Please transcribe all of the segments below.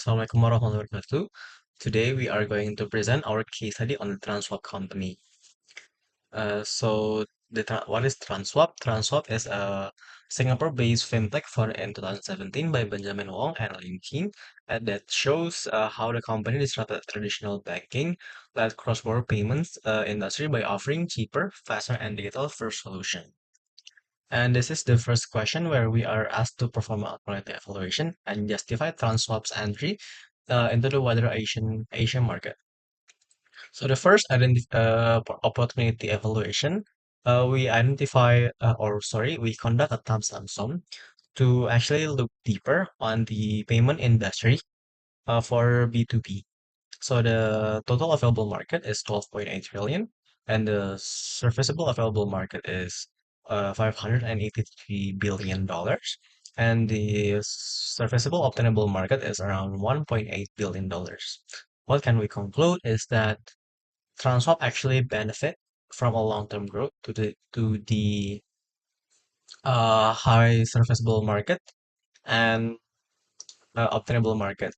Assalamualaikum warahmatullahi wabarakatuh. Today we are going to present our case study on the Transwap company. What is Transwap? Transwap is a Singapore-based fintech founded in 2017 by Benjamin Wong and Lin King, and that shows how the company disrupted traditional banking-led cross-border payments industry by offering cheaper, faster, and digital-first solution. And this is the first question where we are asked to perform a quality evaluation and justify Transwap's entry into the wider Asian market. So the first opportunity evaluation, we conduct a thumb sum to actually look deeper on the payment industry for B2B. So the total available market is 12.8 trillion, and the serviceable available market is $583 billion, and the serviceable obtainable market is around $1.8 billion. What can we conclude is that Transwap actually benefit from a long-term growth to the high serviceable market and obtainable market.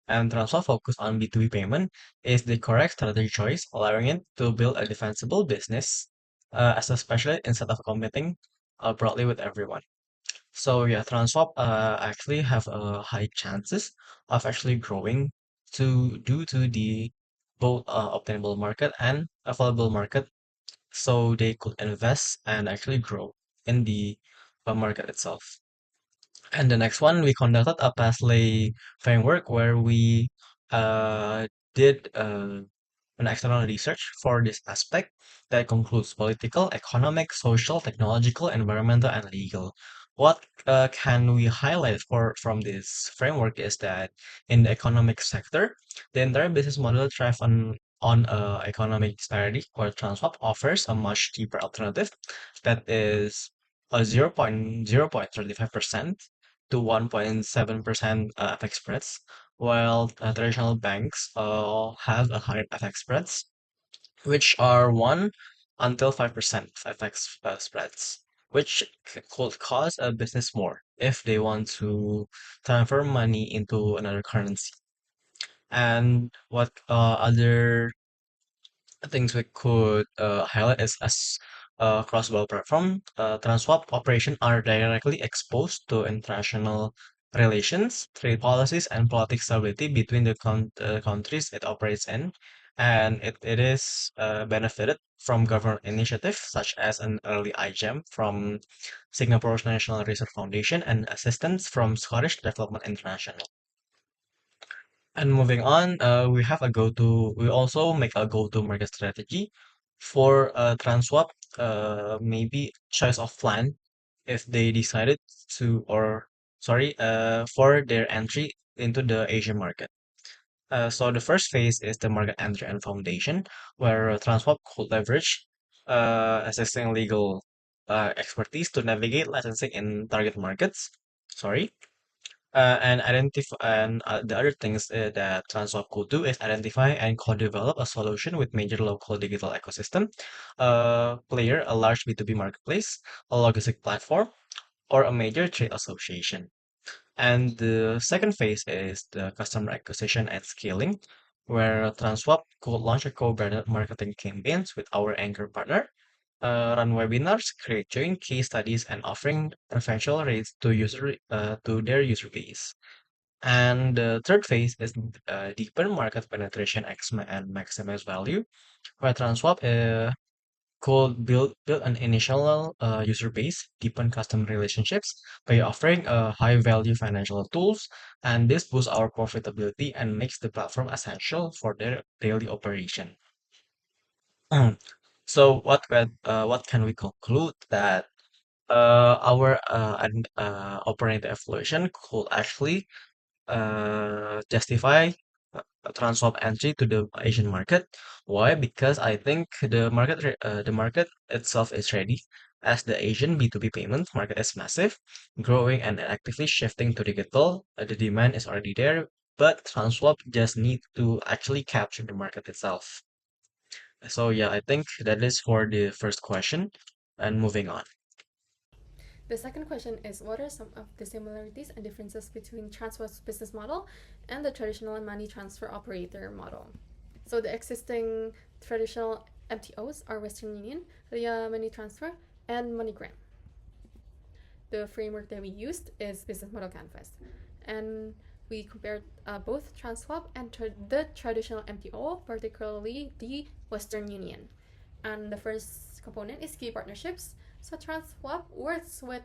And Transwap focus on B2B payment is the correct strategy choice, allowing it to build a defensible business as a specialist instead of competing broadly with everyone. So yeah, Transwap actually have high chances of actually growing due to the both obtainable market and available market, so they could invest and actually grow in the market itself. And the next one, we conducted a Pasley framework where we did an external research for this aspect that concludes political, economic, social, technological, environmental, and legal. What can we highlight from this framework is that in the economic sector, the entire business model thrives on economic disparity, where Transwap offers a much cheaper alternative that is a 0.35% to 1.7% FX spreads, while traditional banks have a higher FX spreads, which are 1 until 5% FX spreads, which could cost a business more if they want to transfer money into another currency. And what other things we could highlight is as cross-border platform, Transwap operations are directly exposed to international relations, trade policies, and political stability between the countries it operates in. And it is benefited from government initiatives such as an early iGEM from Singapore's National Research Foundation and assistance from Scottish Development International. And moving on, we also make a go-to market strategy for Transwap, maybe choice of plan if they decided for their entry into the Asian market. So the first phase is the market entry and foundation, where Transwap could leverage existing legal expertise to navigate licensing in target markets. Sorry. The other things that Transwap could do is identify and co-develop a solution with major local digital ecosystem, player, a large B2B marketplace, a logistic platform, or a major trade association. And the second phase is the customer acquisition and scaling, where Transwap could launch a co-branded marketing campaigns with our anchor partner, run webinars, create joint case studies, and offering preferential rates to their user base. And the third phase is deepen market penetration and maximize value, where Transwap could build an initial user base, deepen customer relationships by offering high value financial tools, and this boosts our profitability and makes the platform essential for their daily operation. So what can we conclude that our operating evaluation could actually justify a Transwap entry to the Asian market. Why? Because I think the market itself is ready, as the Asian B2B payments market is massive, growing and actively shifting to digital. The demand is already there, but Transwap just need to actually capture the market itself. So yeah, I think that is for the first question. And moving on. The second question is, what are some of the similarities and differences between Transweb's business model and the traditional money transfer operator model? So the existing traditional MTOs are Western Union, Ria Money Transfer, and MoneyGram. The framework that we used is Business Model Canvas. And we compared both Transweb and the traditional MTO, particularly the Western Union. And the first component is key partnerships. So Transweb works with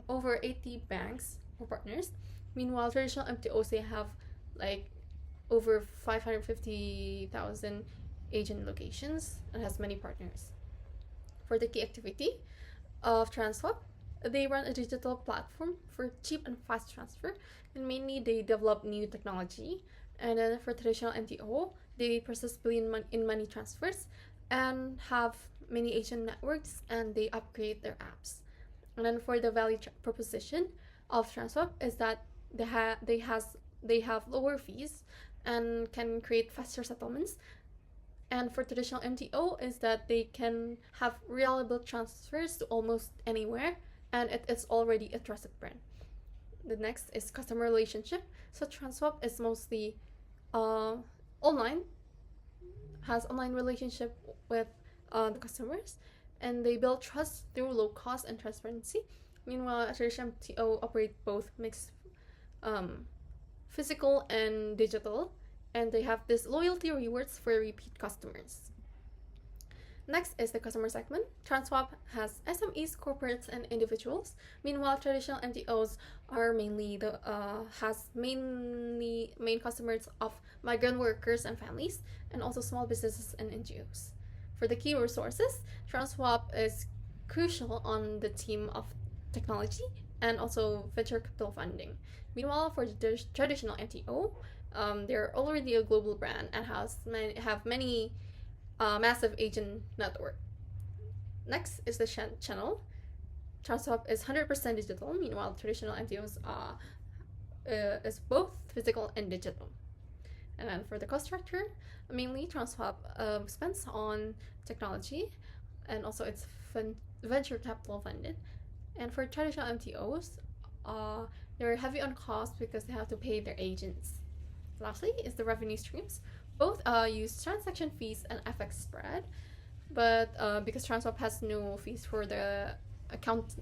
over 80 banks or partners. Meanwhile, traditional MTOs, they have like over 550,000 agent locations and has many partners. For the key activity of Transweb, they run a digital platform for cheap and fast transfer, and mainly they develop new technology. And then for traditional MTO, they process billion in money transfers and have many agent networks, and they upgrade their apps. And then for the value proposition of Transweb is that they have lower fees and can create faster settlements. And for traditional MTO is that they can have reliable transfers to almost anywhere, and it is already a trusted brand. The next is customer relationship. So Transweb is mostly online, has online relationship with the customers, and they build trust through low cost and transparency. Meanwhile, traditional MTO operate both mixed physical and digital, and they have this loyalty rewards for repeat customers. Next is the customer segment. Transweb has SMEs, corporates, and individuals. Meanwhile, traditional MTOs are mainly main customers of migrant workers and families, and also small businesses and NGOs. For the key resources, Transweb is crucial on the team of technology and also venture capital funding. Meanwhile, for the traditional MTO, they're already a global brand and have many massive agent network. Next is the channel. Transweb is 100% digital, meanwhile traditional MTOs is both physical and digital. And then for the cost structure, mainly Transweb spends on technology, and also it's venture capital funded. And for traditional MTOs, they're heavy on cost because they have to pay their agents. Lastly is the revenue streams. Both use transaction fees and FX spread, but because Transweb has no fees for the account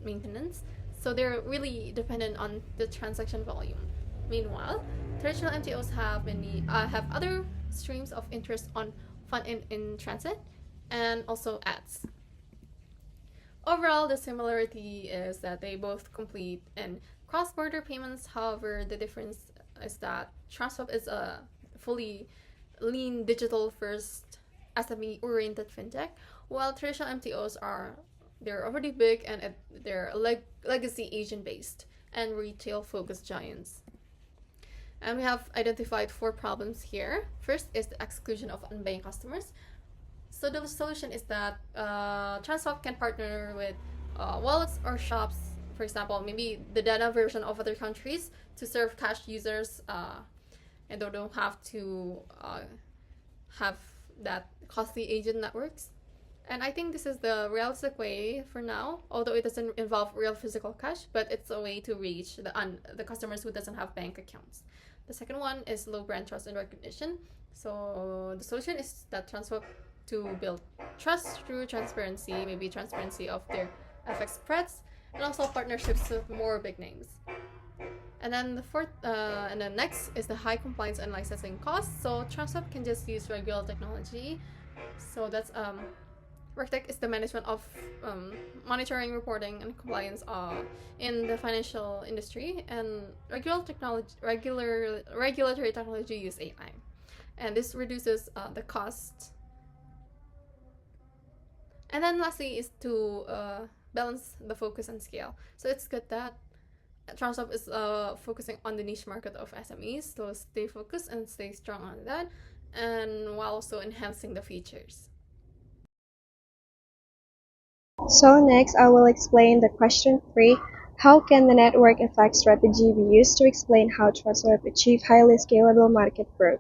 maintenance, so they're really dependent on the transaction volume. Meanwhile, traditional MTOs have other streams of interest on fund in transit and also ads. Overall, the similarity is that they both complete in cross-border payments. However, the difference is that Transweb is a fully lean digital-first SME-oriented fintech, while traditional MTOs they're already big and they're legacy agent-based and retail-focused giants. And we have identified 4 problems here. First is the exclusion of unbanked customers. So the solution is that Transweb can partner with wallets or shops, for example, maybe the data version of other countries to serve cash users, and they don't have to have that costly agent networks. And I think this is the realistic way for now, although it doesn't involve real physical cash, but it's a way to reach the customers who doesn't have bank accounts. The second one is low brand trust and recognition. So the solution is that Transweb to build trust through transparency, maybe transparency of their FX spreads, and also partnerships with more big names. And then next is the high compliance and licensing costs. So Transweb can just use regular technology. So that's RegTech is the management of monitoring, reporting, and compliance in the financial industry, and regulatory technology use AI, and this reduces the cost. And then lastly is to balance the focus and scale. So it's good that Transweb is focusing on the niche market of SMEs, so stay focused and stay strong on that, and while also enhancing the features. So next, I will explain the question 3. How can the network effect strategy be used to explain how Transweb achieve highly scalable market growth?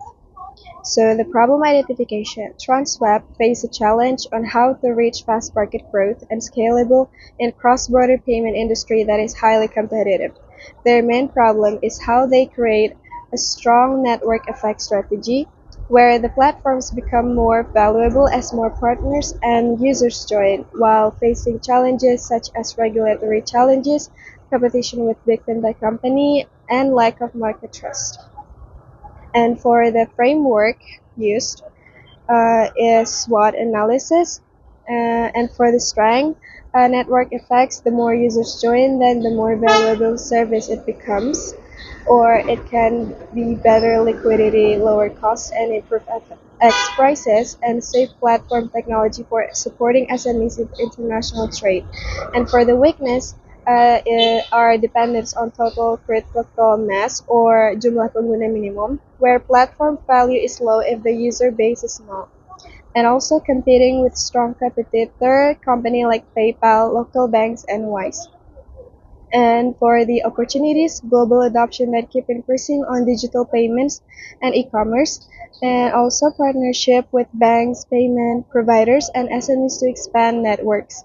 So the problem identification. Transweb face a challenge on how to reach fast market growth and scalable in cross-border payment industry that is highly competitive. Their main problem is how they create a strong network effect strategy where the platforms become more valuable as more partners and users join, while facing challenges such as regulatory challenges, competition with big fintech company, and lack of market trust. And for the framework used is SWOT analysis. And for the strength network effects, the more users join, then the more valuable service it becomes. Or it can be better liquidity, lower costs, and improve X prices, and safe platform technology for supporting SMEs in international trade. And for the weakness, are dependence on total critical mass or jumlah pengguna minimum, where platform value is low if the user base is small. And also competing with strong competitor company like PayPal, local banks, and Wise. And for the opportunities, global adoption that keep increasing on digital payments and e-commerce, and also partnership with banks, payment providers, and SMEs to expand networks.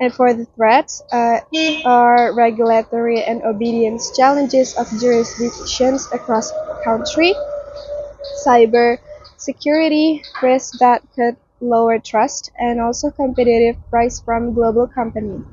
And for the threats, are regulatory and obedience challenges of jurisdictions across country, cyber security risks that could lower trust, and also competitive price from global companies.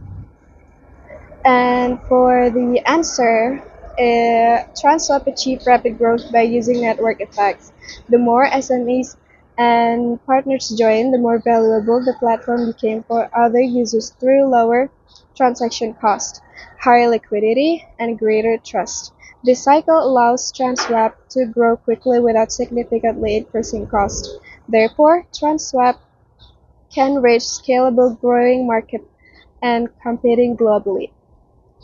And for the answer, Translab achieved rapid growth by using network effects. The more SMEs and partners joined, the more valuable the platform became for other users through lower transaction cost, higher liquidity, and greater trust. This cycle allows Transwap to grow quickly without significantly increasing cost. Therefore, Transwap can reach scalable growing market and competing globally.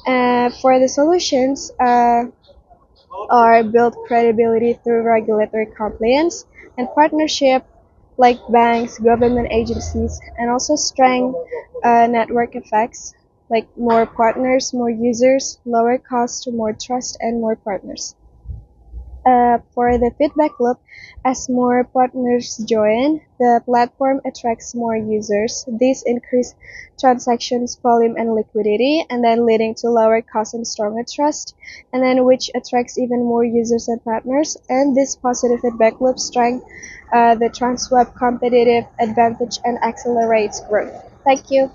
For the solutions are build credibility through regulatory compliance and partnership like banks, government agencies, and also strength network effects like more partners, more users, lower cost, more trust, and more partners. For the feedback loop, as more partners join, the platform attracts more users. This increases transactions volume and liquidity, and then leading to lower cost and stronger trust, and then which attracts even more users and partners. And this positive feedback loop strengthens the Transweb competitive advantage and accelerates growth. Thank you.